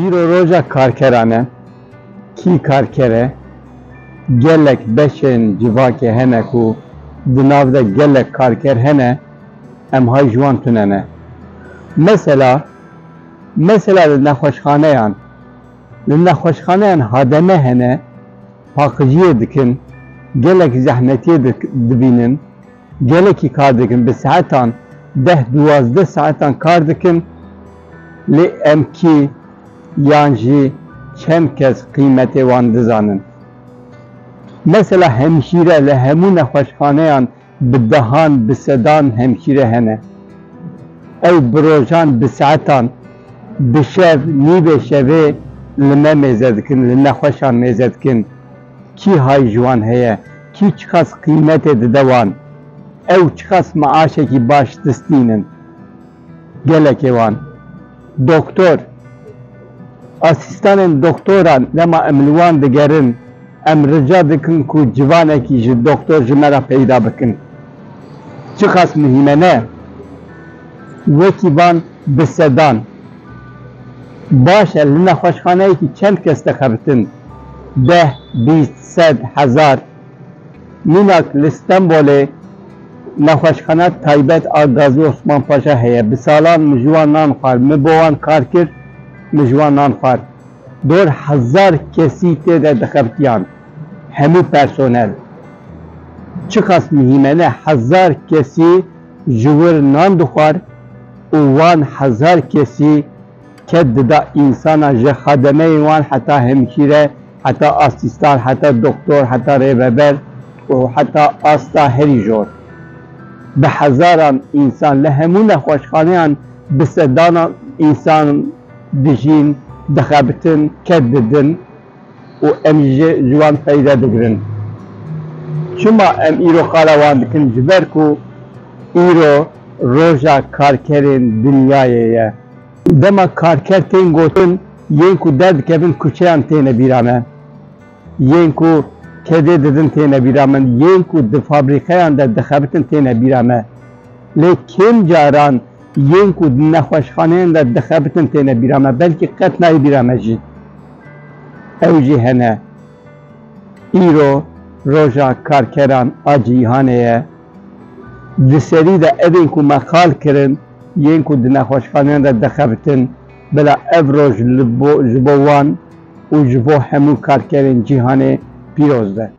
îro roja karkeran e, kî karker gelek beşên civakê hene ku di nav de gelek karker hene, em hay ji wan tune ne. Mesela li nexweşxaneyan, hademe hene, paqijiyê dikin, gelek zehmetiyê dibînin, gelekî kar dikin, bi saetan 10-12 saetan kar dikin, lê em kî yan jî çend kes qîmetê wan dizanin. Mesela hemşîre li hemû nexweşxaneyan bi dehan, bi sedan hemşîre hene. Ew bi rojan, bi saetan, bi şev, nîvê şevê li me mêze dikin, li nexweşan mêze dikin. Kî hay ji wan heye, kî çi qas qîmetê dide wan, ew çi qas maaşekî baş distînin gelekê wan. Doktor, asistanên doktoran lema em li wan digerin, em rica dikin ku civanekî ji doktor ji me re peyda bikin. Çi qas mihîm e ne? Wekî van bi sedan. Baş e li nexweşxaneyekî çend kes dixebitin? 10, 20, 100, 1000. Mînak li Stenbolê nexweşxane taybet a Gazî Osman Paşa heye. Bi salan min ji wan nan xwar, min bo wan kar kir, min ji wan nan xwar. 4000 kesî têde dixebitiyan. Hemû personel. Çi qas mihîm e ne? 1000 kesî ji wir nan dixwar û wan 1000 kesî ket dida însana ji xedemeyên wan, heta hemşîre, heta asîstan, heta doktor, heta rêveber û heta asta herî jor. Bi hezaran însan li hemû nexweşxaneyan bi sedanan însan dijîn, dixebitin, ket didin û em ji wan feyda digirin. Çima em îro xala wan dikin? Ji ber ku îro roja karkerên dinyayê ye. Dema karker tên gotin, yên ku derdikevin kuçeyan têne bîra me, yên ku kedê didin têne bîra me, yên ku di fabrîqeyan de dixebitin têne bîra me. Lê kêm caran yên ku di nexweşxaneyên de dixebitin têne bîra me, belkî qet nayê bîra me jî. Ew jî hene. Îro roja karkeran a cîhanê ye. Di serî de evên ku me xal kirin, yên ku di nexweşxaneyên de dixebitin, bila ev roj ji bo wan û ji bo hemû karkerên cîhanê pîroz be.